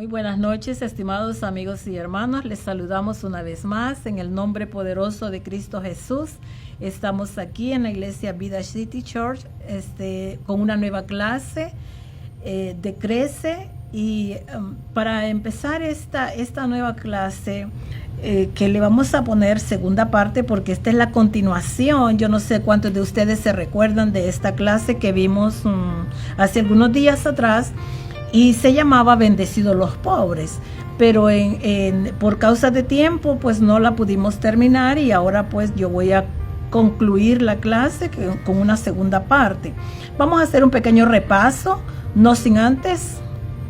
Muy buenas noches, estimados amigos y hermanos. Les saludamos una vez más en el nombre poderoso de Cristo Jesús. Estamos aquí en la iglesia Vida City Church con una nueva clase de Crece. Y para empezar esta nueva clase, que le vamos a poner segunda parte, porque esta es la continuación. Yo no sé cuántos de ustedes se recuerdan de esta clase que vimos hace algunos días atrás, y se llamaba Bendecidos los Pobres, pero por causa de tiempo pues no la pudimos terminar, y ahora pues yo voy a concluir la clase con una segunda parte. Vamos a hacer un pequeño repaso, no sin antes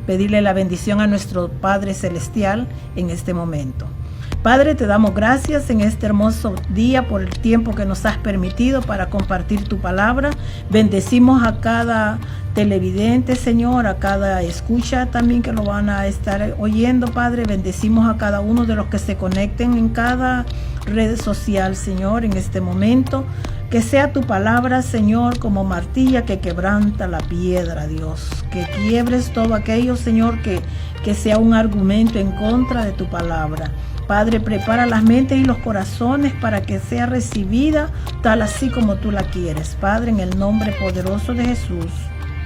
pedirle la bendición a nuestro Padre Celestial en este momento. Padre, te damos gracias en este hermoso día por el tiempo que nos has permitido para compartir tu palabra. Bendecimos a cada televidente, Señor, a cada escucha también que lo van a estar oyendo, Padre. Bendecimos a cada uno de los que se conecten en cada red social, Señor, en este momento. Que sea tu palabra, Señor, como martilla que quebranta la piedra, Dios. Que quiebres todo aquello, Señor, que sea un argumento en contra de tu palabra. Padre, prepara las mentes y los corazones para que sea recibida tal así como tú la quieres. Padre, en el nombre poderoso de Jesús.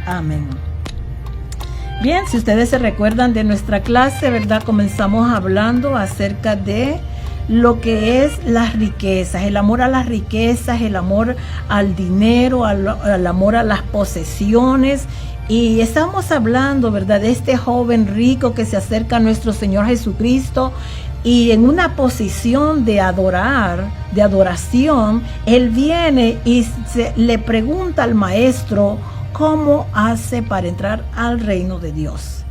Amén. Bien, si ustedes se recuerdan de nuestra clase, ¿verdad? Comenzamos hablando acerca de lo que es las riquezas, el amor a las riquezas, el amor al dinero, al amor a las posesiones. Y estamos hablando, ¿verdad?, de este joven rico que se acerca a nuestro Señor Jesucristo, y en una posición de adoración, él viene y le pregunta al maestro cómo hace para entrar al reino de Dios.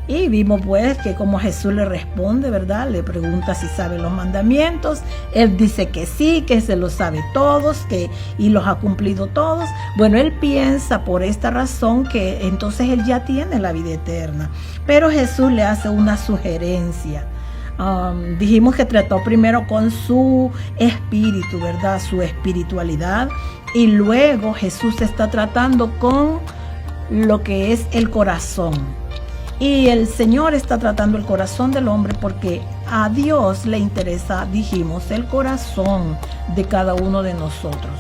Y vimos pues que como Jesús le responde, ¿verdad? Le pregunta si sabe los mandamientos. Él dice que sí, que se los sabe todos, y los ha cumplido todos. Bueno, él piensa por esta razón que entonces él ya tiene la vida eterna. Pero Jesús le hace una sugerencia. Dijimos que trató primero con su espíritu, ¿verdad? Su espiritualidad. Y luego Jesús está tratando con lo que es el corazón. Y el Señor está tratando el corazón del hombre porque a Dios le interesa, dijimos, el corazón de cada uno de nosotros.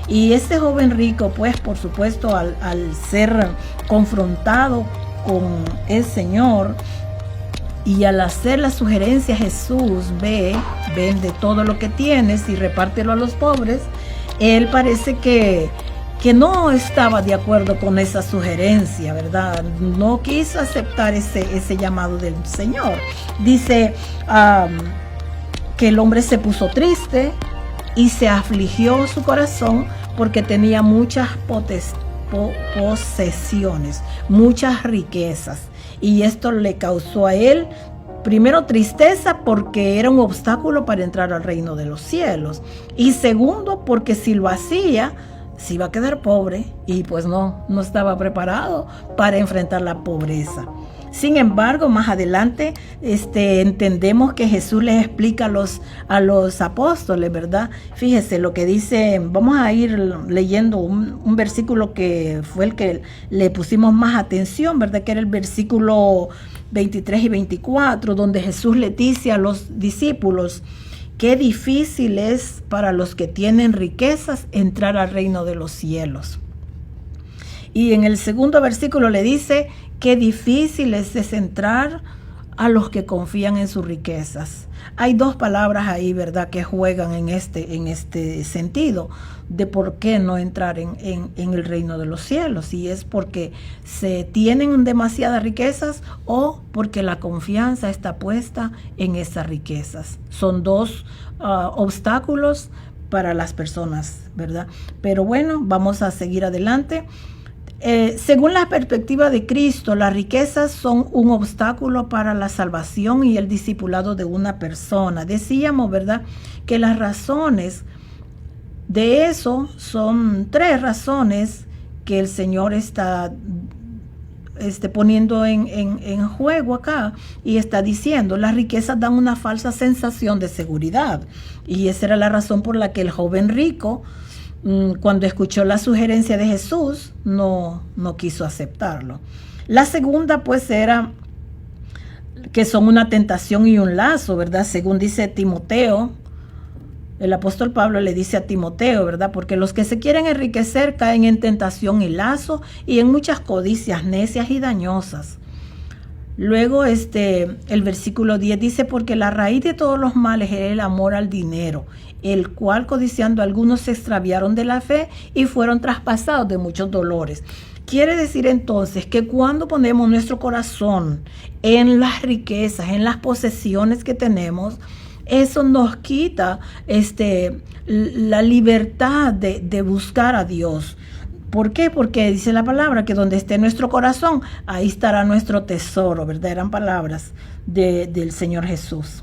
Y este joven rico, pues por supuesto, al ser confrontado con el Señor y al hacer la sugerencia, Jesús vende todo lo que tienes y repártelo a los pobres. Él parece que no estaba de acuerdo con esa sugerencia, ¿verdad? No quiso aceptar ese llamado del Señor. Dice que el hombre se puso triste y se afligió su corazón porque tenía muchas posesiones, muchas riquezas. Y esto le causó a él, primero, tristeza porque era un obstáculo para entrar al reino de los cielos. Y segundo, porque si lo hacía, se iba a quedar pobre, y pues no estaba preparado para enfrentar la pobreza. Sin embargo, más adelante entendemos que Jesús les explica a los apóstoles, ¿verdad? Fíjese lo que dice. Vamos a ir leyendo un versículo que fue el que le pusimos más atención, ¿verdad? Que era el versículo 23 y 24, donde Jesús le dice a los discípulos: qué difícil es para los que tienen riquezas entrar al reino de los cielos. Y en el segundo versículo le dice: qué difícil es entrar a los que confían en sus riquezas. Hay dos palabras ahí, ¿verdad?, que juegan en este sentido de por qué no entrar en el reino de los cielos. Y es porque se tienen demasiadas riquezas o porque la confianza está puesta en esas riquezas. Son dos obstáculos para las personas, ¿verdad? Pero bueno, vamos a seguir adelante. Según la perspectiva de Cristo, las riquezas son un obstáculo para la salvación y el discipulado de una persona. Decíamos, ¿verdad?, que las razones de eso son tres razones que el Señor está poniendo en juego acá, y está diciendo: las riquezas dan una falsa sensación de seguridad. Y esa era la razón por la que el joven rico, cuando escuchó la sugerencia de Jesús, no quiso aceptarlo. La segunda pues era que son una tentación y un lazo, ¿verdad? Según dice Timoteo, el apóstol Pablo le dice a Timoteo, ¿verdad? Porque los que se quieren enriquecer caen en tentación y lazo y en muchas codicias necias y dañosas. Luego el versículo 10 dice, porque la raíz de todos los males es el amor al dinero, el cual codiciando algunos se extraviaron de la fe y fueron traspasados de muchos dolores. Quiere decir entonces que cuando ponemos nuestro corazón en las riquezas, en las posesiones que tenemos, eso nos quita la libertad de buscar a Dios. ¿Por qué? Porque dice la palabra que donde esté nuestro corazón, ahí estará nuestro tesoro, ¿verdad? Eran palabras del Señor Jesús.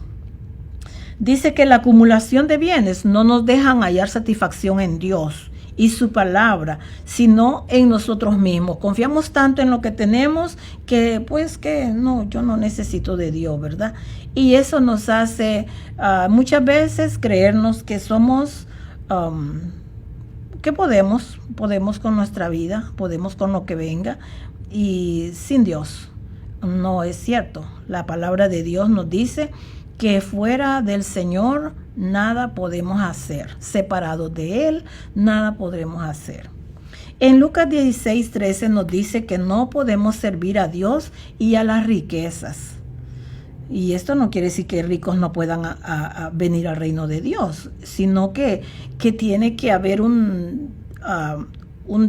Dice que la acumulación de bienes no nos dejan hallar satisfacción en Dios y su palabra, sino en nosotros mismos. Confiamos tanto en lo que tenemos que no, yo no necesito de Dios, ¿verdad? Y eso nos hace muchas veces creernos que somos... que podemos con nuestra vida, podemos con lo que venga y sin Dios. No es cierto. La palabra de Dios nos dice que fuera del Señor nada podemos hacer. Separados de Él, nada podremos hacer. En Lucas 16:13 nos dice que no podemos servir a Dios y a las riquezas. Y esto no quiere decir que ricos no puedan venir al reino de Dios, sino que tiene que haber un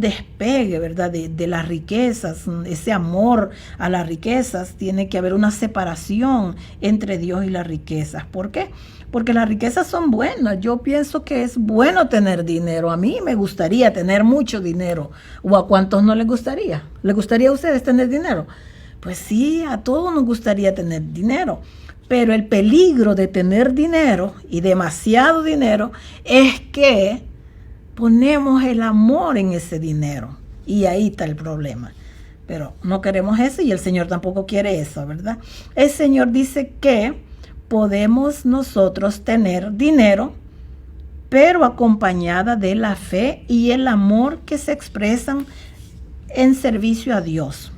despegue, ¿verdad? De las riquezas, ese amor a las riquezas, tiene que haber una separación entre Dios y las riquezas. ¿Por qué? Porque las riquezas son buenas. Yo pienso que es bueno tener dinero. A mí me gustaría tener mucho dinero. ¿O a cuántos no les gustaría? ¿Les gustaría a ustedes tener dinero? Pues sí, a todos nos gustaría tener dinero, pero el peligro de tener dinero y demasiado dinero es que ponemos el amor en ese dinero y ahí está el problema. Pero no queremos eso y el Señor tampoco quiere eso, ¿verdad? El Señor dice que podemos nosotros tener dinero, pero acompañada de la fe y el amor que se expresan en servicio a Dios.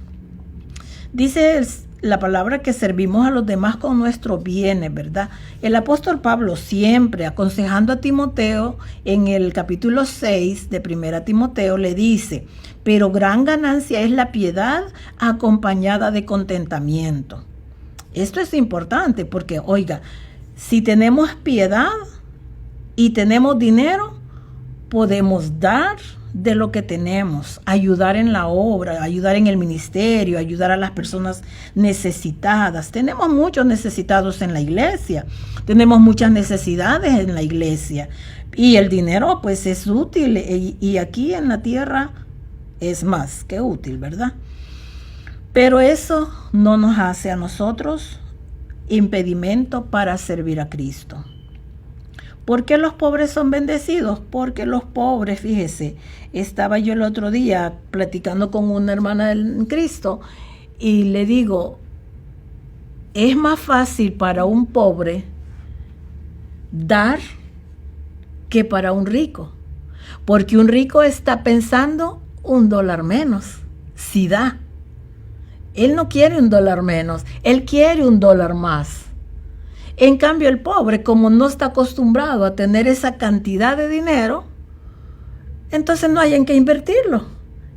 Dice la palabra que servimos a los demás con nuestros bienes, ¿verdad? El apóstol Pablo siempre aconsejando a Timoteo en el capítulo 6 de 1 Timoteo le dice, pero gran ganancia es la piedad acompañada de contentamiento. Esto es importante porque, oiga, si tenemos piedad y tenemos dinero, podemos dar de lo que tenemos, ayudar en la obra, ayudar en el ministerio, ayudar a las personas necesitadas. Tenemos muchos necesitados en la iglesia, tenemos muchas necesidades en la iglesia y el dinero pues es útil y aquí en la tierra es más que útil, ¿verdad? Pero eso no nos hace a nosotros impedimento para servir a Cristo. ¿Por qué los pobres son bendecidos? Porque los pobres, fíjese, estaba yo el otro día platicando con una hermana en Cristo y le digo, es más fácil para un pobre dar que para un rico, porque un rico está pensando $1 menos, si da. Él no quiere $1 menos, él quiere $1 más. En cambio, el pobre, como no está acostumbrado a tener esa cantidad de dinero, entonces no hay en qué invertirlo.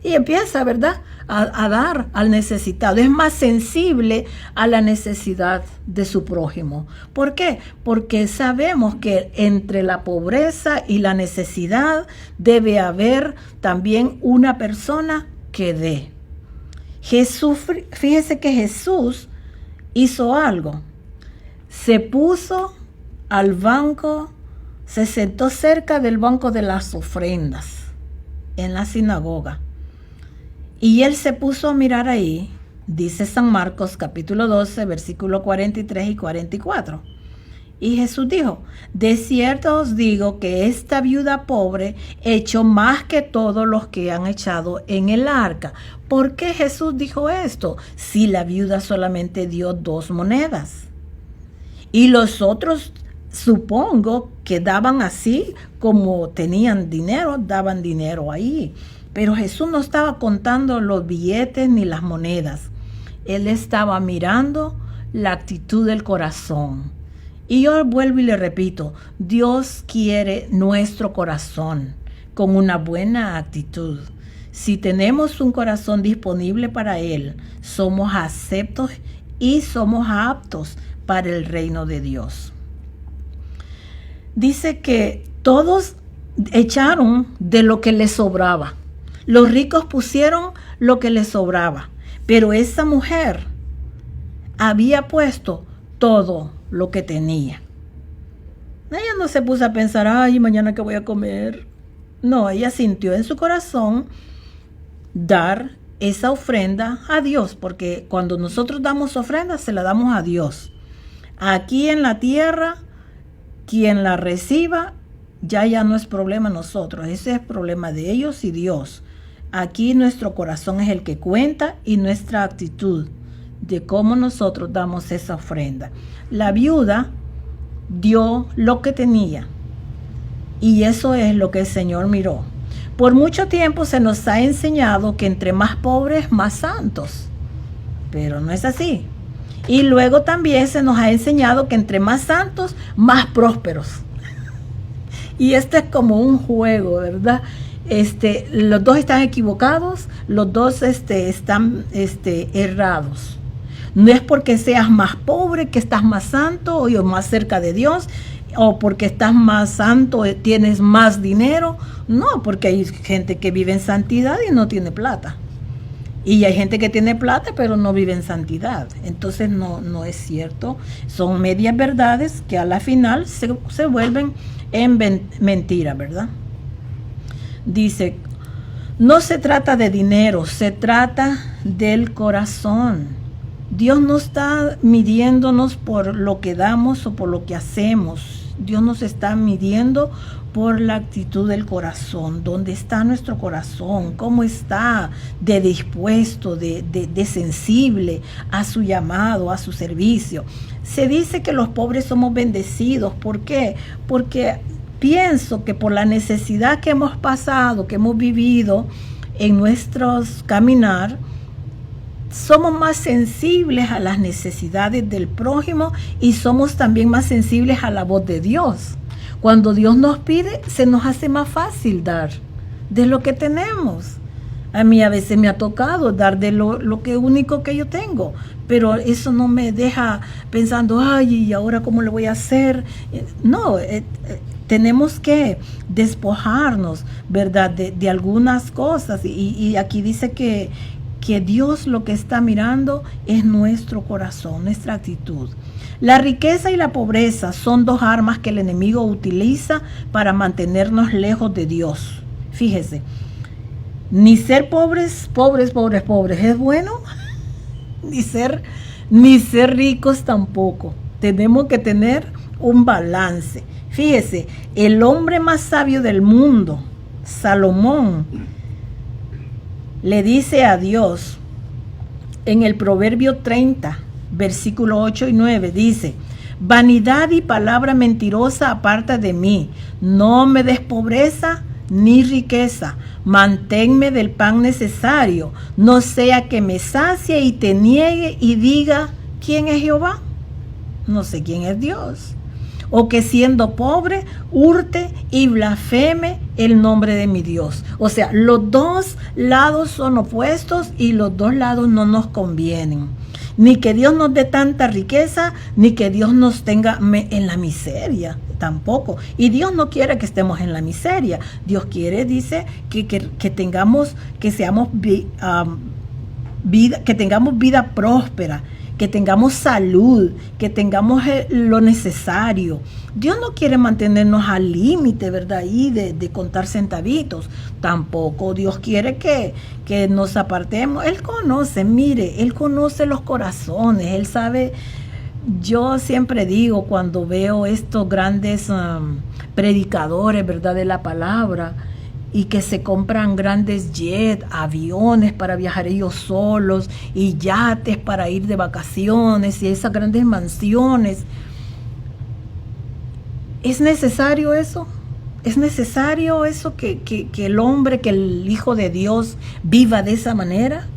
Y empieza, ¿verdad?, a dar al necesitado. Es más sensible a la necesidad de su prójimo. ¿Por qué? Porque sabemos que entre la pobreza y la necesidad debe haber también una persona que dé. Jesús, fíjese que Jesús hizo algo. Se puso al banco, se sentó cerca del banco de las ofrendas en la sinagoga. Y él se puso a mirar ahí, dice San Marcos capítulo 12, versículo 43 y 44. Y Jesús dijo, de cierto os digo que esta viuda pobre echó más que todos los que han echado en el arca. ¿Por qué Jesús dijo esto? Si la viuda solamente dio 2 monedas. Y los otros, supongo que daban así, como tenían dinero, daban dinero ahí. Pero Jesús no estaba contando los billetes ni las monedas. Él estaba mirando la actitud del corazón. Y yo vuelvo y le repito, Dios quiere nuestro corazón con una buena actitud. Si tenemos un corazón disponible para Él, somos aceptos y somos aptos para el reino de Dios. Dice que todos echaron de lo que les sobraba. Los ricos pusieron lo que les sobraba, pero esa mujer había puesto todo lo que tenía. Ella no se puso a pensar, ay, mañana qué voy a comer. No, ella sintió en su corazón dar esa ofrenda a Dios, porque cuando nosotros damos ofrenda, se la damos a Dios. Aquí en la tierra, quien la reciba, ya no es problema de nosotros, ese es problema de ellos y Dios. Aquí nuestro corazón es el que cuenta y nuestra actitud de cómo nosotros damos esa ofrenda. La viuda dio lo que tenía y eso es lo que el Señor miró. Por mucho tiempo se nos ha enseñado que entre más pobres, más santos, pero no es así. Y luego también se nos ha enseñado que entre más santos, más prósperos. Y este es como un juego, ¿verdad? Los dos están equivocados, los dos están errados. No es porque seas más pobre que estás más santo o más cerca de Dios, o porque estás más santo tienes más dinero. No, porque hay gente que vive en santidad y no tiene plata. Y hay gente que tiene plata pero no vive en santidad. Entonces no es cierto. Son medias verdades que a la final se vuelven en mentira, ¿verdad? Dice, no se trata de dinero, se trata del corazón. Dios no está midiéndonos por lo que damos o por lo que hacemos. Dios nos está midiendo por la actitud del corazón. ¿Dónde está nuestro corazón? ¿Cómo está de dispuesto, de sensible a su llamado, a su servicio? Se dice que los pobres somos bendecidos. ¿Por qué? Porque pienso que por la necesidad que hemos pasado, que hemos vivido en nuestros caminar, somos más sensibles a las necesidades del prójimo y somos también más sensibles a la voz de Dios. Cuando Dios nos pide, se nos hace más fácil dar de lo que tenemos. A mí a veces me ha tocado dar de lo que único que yo tengo, pero eso no me deja pensando, ay, ¿y ahora cómo le voy a hacer? No, tenemos que despojarnos, ¿verdad?, de algunas cosas. Y aquí dice que Dios lo que está mirando es nuestro corazón, nuestra actitud. La riqueza y la pobreza son dos armas que el enemigo utiliza para mantenernos lejos de Dios. Fíjese, ni ser pobres es bueno, ni ser ricos tampoco. Tenemos que tener un balance. Fíjese, el hombre más sabio del mundo, Salomón, le dice a Dios en el Proverbio 30, versículo 8 y 9, dice, vanidad y palabra mentirosa aparta de mí, no me des pobreza ni riqueza, manténme del pan necesario, no sea que me sacie y te niegue y diga, ¿quién es Jehová? No sé quién es Dios. O que siendo pobre, hurte y blasfeme el nombre de mi Dios. O sea, los dos lados son opuestos y los dos lados no nos convienen. Ni que Dios nos dé tanta riqueza, ni que Dios nos tenga en la miseria, tampoco. Y Dios no quiere que estemos en la miseria. Dios quiere, dice, que tengamos, que tengamos vida próspera, que tengamos salud, que tengamos lo necesario. Dios no quiere mantenernos al límite, ¿verdad? Y de contar centavitos. Tampoco Dios quiere que nos apartemos. Él conoce, mire, Él conoce los corazones. Él sabe. Yo siempre digo, cuando veo estos grandes predicadores, ¿verdad?, de la palabra, y que se compran grandes jets, aviones para viajar ellos solos y yates para ir de vacaciones y esas grandes mansiones. ¿Es necesario eso? ¿Es necesario eso que el hombre, que el Hijo de Dios viva de esa manera?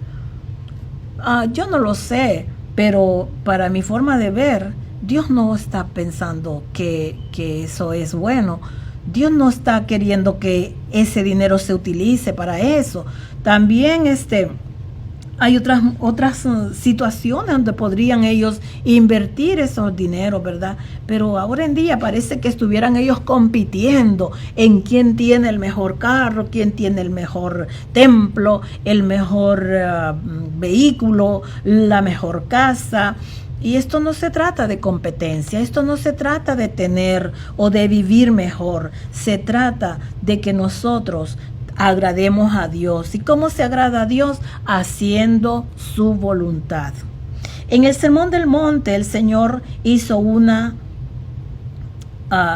Yo no lo sé, Pero para mi forma de ver, Dios no está pensando que eso es bueno. Dios no está queriendo que ese dinero se utilice para eso. También hay otras situaciones donde podrían ellos invertir esos dineros, ¿verdad? Pero ahora en día parece que estuvieran ellos compitiendo en quién tiene el mejor carro, quién tiene el mejor templo, el mejor vehículo, la mejor casa. Y esto no se trata de competencia, esto no se trata de tener o de vivir mejor, se trata de que nosotros agrademos a Dios. ¿Y cómo se agrada a Dios? Haciendo su voluntad. En el Sermón del Monte el Señor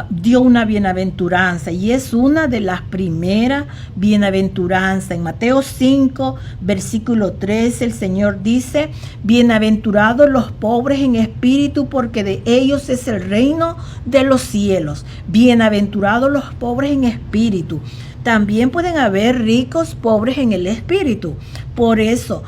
dio una bienaventuranza, y es una de las primeras bienaventuranzas. En Mateo 5, versículo 13, el Señor dice: bienaventurados los pobres en espíritu, porque de ellos es el reino de los cielos. Bienaventurados los pobres en espíritu. También pueden haber ricos pobres en el espíritu. Por eso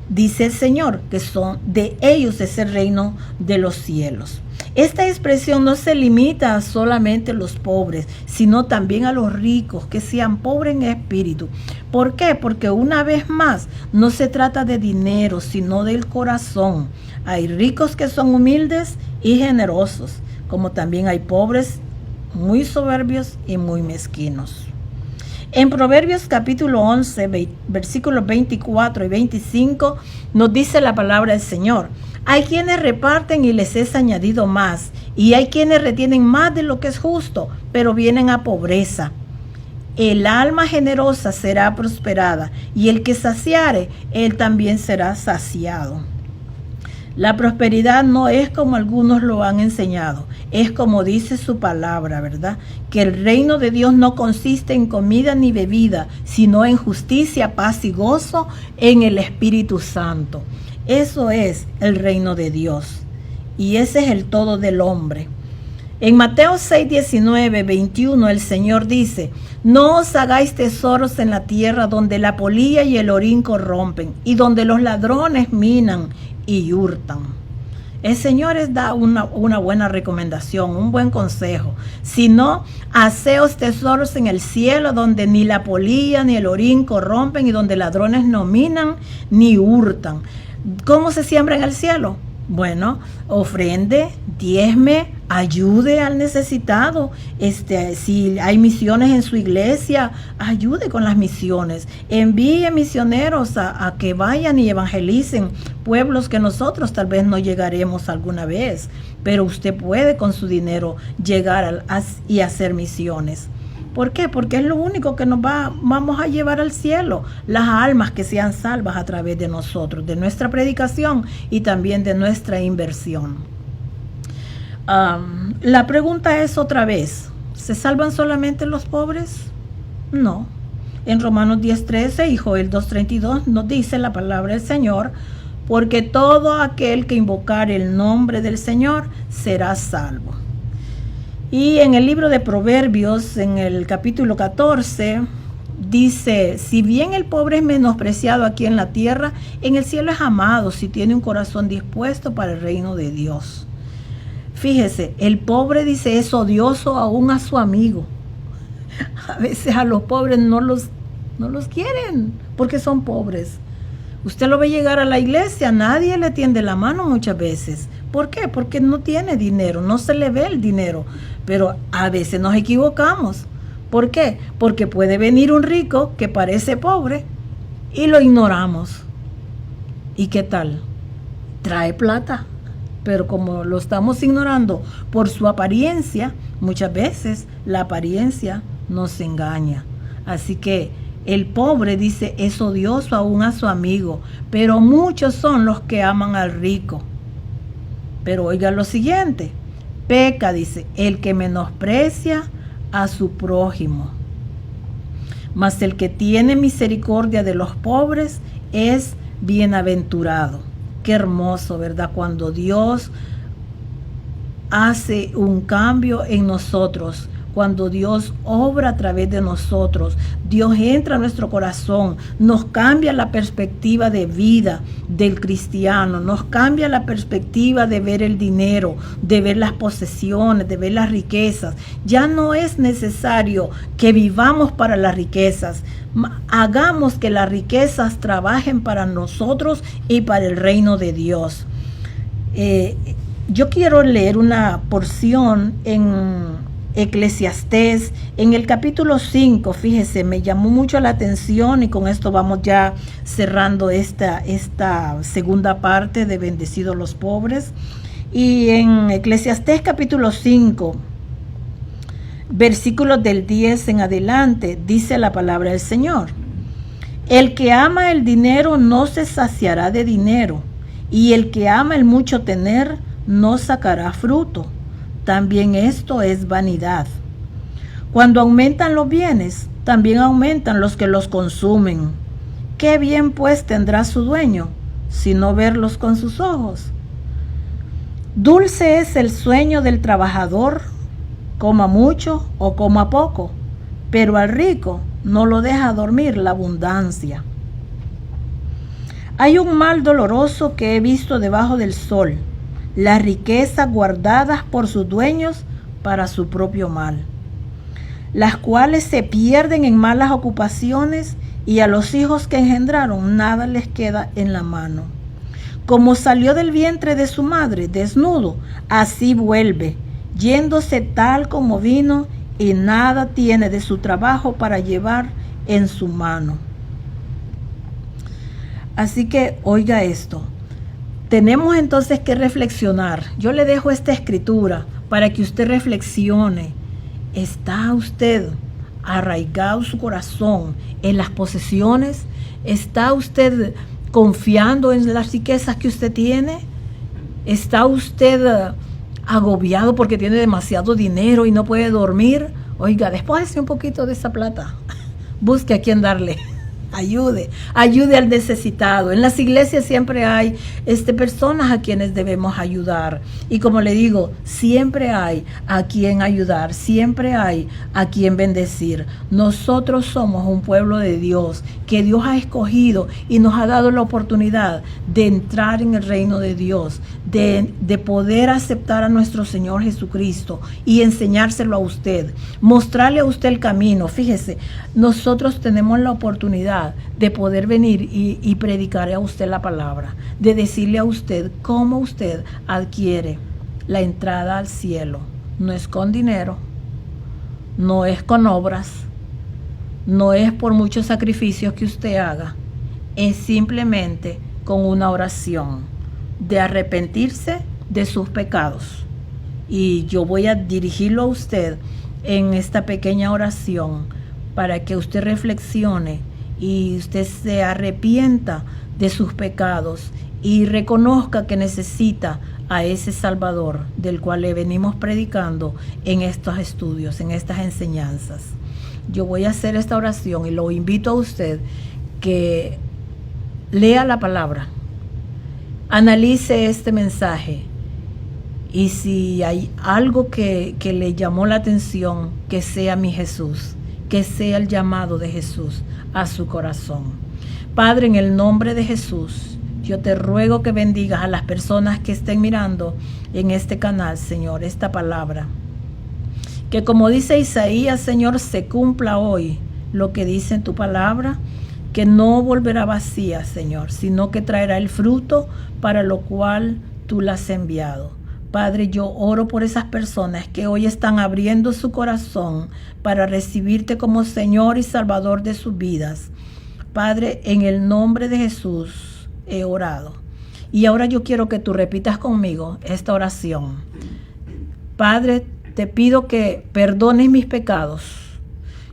dice el Señor que son de ellos es el reino de los cielos. Esta expresión no se limita a solamente los pobres, sino también a los ricos, que sean pobres en espíritu. ¿Por qué? Porque una vez más no se trata de dinero, sino del corazón. Hay ricos que son humildes y generosos, como también hay pobres muy soberbios y muy mezquinos. En Proverbios capítulo 11, versículos 24 y 25, nos dice la palabra del Señor: hay quienes reparten y les es añadido más, y hay quienes retienen más de lo que es justo, pero vienen a pobreza. El alma generosa será prosperada, y el que saciare, él también será saciado. La prosperidad no es como algunos lo han enseñado, es como dice su palabra, ¿verdad? Que el reino de Dios no consiste en comida ni bebida, sino en justicia, paz y gozo en el Espíritu Santo. Eso es el reino de Dios, y ese es el todo del hombre. En Mateo 6, 19, 21, el Señor dice: no os hagáis tesoros en la tierra, donde la polilla y el orín corrompen, y donde los ladrones minan y hurtan. El Señor les da una buena recomendación, un buen consejo. Sino, haceos tesoros en el cielo, donde ni la polilla ni el orín corrompen, y donde ladrones no minan ni hurtan. ¿Cómo se siembra en el cielo? Bueno, ofrende, diezme, ayude al necesitado. Si hay misiones en su iglesia, ayude con las misiones. Envíe misioneros a que vayan y evangelicen pueblos que nosotros tal vez no llegaremos alguna vez, pero usted puede con su dinero llegar y hacer misiones. ¿Por qué? Porque es lo único que vamos a llevar al cielo, las almas que sean salvas a través de nosotros, de nuestra predicación y también de nuestra inversión. La pregunta es otra vez: ¿se salvan solamente los pobres? No. En Romanos 10:13 y Joel 2:32 nos dice la palabra del Señor: porque todo aquel que invocare el nombre del Señor será salvo. Y en el libro de Proverbios, en el capítulo 14, dice: si bien el pobre es menospreciado aquí en la tierra, en el cielo es amado si tiene un corazón dispuesto para el reino de Dios. Fíjese, el pobre, dice, es odioso aún a su amigo. A veces a los pobres no los quieren porque son pobres. Usted lo ve llegar a la iglesia, nadie le tiende la mano muchas veces. ¿Por qué? Porque no tiene dinero, no se le ve el dinero. Pero a veces nos equivocamos. ¿Por qué? Porque puede venir un rico que parece pobre y lo ignoramos. ¿Y qué tal? Trae plata. Pero como lo estamos ignorando por su apariencia, muchas veces la apariencia nos engaña. Así que el pobre, dice, es odioso aún a su amigo, pero muchos son los que aman al rico. Pero oiga lo siguiente: peca, dice, el que menosprecia a su prójimo. Mas el que tiene misericordia de los pobres es bienaventurado. Qué hermoso, ¿verdad? Cuando Dios hace un cambio en nosotros, cuando Dios obra a través de nosotros. Dios entra a nuestro corazón, nos cambia la perspectiva de vida del cristiano, nos cambia la perspectiva de ver el dinero, de ver las posesiones, de ver las riquezas. Ya no es necesario que vivamos para las riquezas. Hagamos que las riquezas trabajen para nosotros y para el reino de Dios. Yo quiero leer una porción en Eclesiastés, en el capítulo 5, fíjese, me llamó mucho la atención y con esto vamos ya cerrando esta segunda parte de Bendecidos los Pobres. Y en Eclesiastés capítulo 5, versículos del 10 en adelante, dice la palabra del Señor: el que ama el dinero no se saciará de dinero, y el que ama el mucho tener no sacará fruto. También esto es vanidad. Cuando aumentan los bienes, también aumentan los que los consumen. ¿Qué bien pues tendrá su dueño, sino verlos con sus ojos? Dulce es el sueño del trabajador, coma mucho o coma poco, pero al rico no lo deja dormir la abundancia. Hay un mal doloroso que he visto debajo del sol: las riquezas guardadas por sus dueños para su propio mal, las cuales se pierden en malas ocupaciones, y a los hijos que engendraron nada les queda en la mano. Como salió del vientre de su madre desnudo, así vuelve, yéndose tal como vino, y nada tiene de su trabajo para llevar en su mano. Así que oiga esto. Tenemos entonces que reflexionar. Yo le dejo esta escritura para que usted reflexione. ¿Está usted arraigado su corazón en las posesiones? ¿Está usted confiando en las riquezas que usted tiene? ¿Está usted agobiado porque tiene demasiado dinero y no puede dormir? Oiga, despójese un poquito de esa plata. Busque a quien darle. Ayude al necesitado. En las iglesias siempre hay personas a quienes debemos ayudar. Y como le digo, siempre hay a quien ayudar, siempre hay a quien bendecir. Nosotros somos un pueblo de Dios que Dios ha escogido y nos ha dado la oportunidad de entrar en el reino de Dios, de poder aceptar a nuestro Señor Jesucristo y enseñárselo a usted, mostrarle a usted el camino. Fíjese, nosotros tenemos la oportunidad de poder venir y predicarle a usted la palabra, de decirle a usted cómo usted adquiere la entrada al cielo. No es con dinero, no es con obras, no es por muchos sacrificios que usted haga, es simplemente con una oración de arrepentirse de sus pecados. Y yo voy a dirigirlo a usted en esta pequeña oración para que usted reflexione y usted se arrepienta de sus pecados y reconozca que necesita a ese Salvador del cual le venimos predicando en estos estudios, en estas enseñanzas. Yo voy a hacer esta oración y lo invito a usted que lea la palabra, analice este mensaje y si hay algo que le llamó la atención, que sea mi Jesús, que sea el llamado de Jesús a su corazón. Padre, en el nombre de Jesús, yo te ruego que bendigas a las personas que estén mirando en este canal, Señor, esta palabra. Que como dice Isaías, Señor, se cumpla hoy lo que dice en tu palabra, que no volverá vacía, Señor, sino que traerá el fruto para lo cual tú la has enviado. Padre, yo oro por esas personas que hoy están abriendo su corazón para recibirte como Señor y Salvador de sus vidas. Padre, en el nombre de Jesús he orado. Y ahora yo quiero que tú repitas conmigo esta oración. Padre, te pido que perdones mis pecados.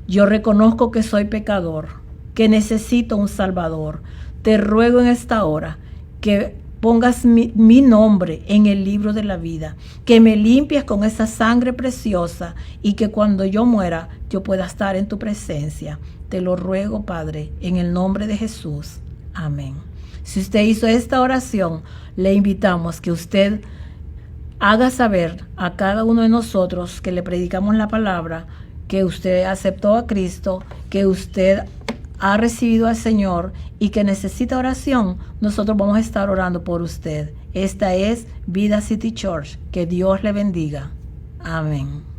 Yo reconozco que soy pecador, que necesito un Salvador. Te ruego en esta hora que pongas mi nombre en el libro de la vida, que me limpies con esa sangre preciosa y que cuando yo muera yo pueda estar en tu presencia. Te lo ruego, Padre, en el nombre de Jesús. Amén. Si usted hizo esta oración, le invitamos que usted haga saber a cada uno de nosotros que le predicamos la palabra, que usted aceptó a Cristo, que usted ha recibido al Señor y que necesita oración, nosotros vamos a estar orando por usted. Esta es Vida City Church. Que Dios le bendiga. Amén.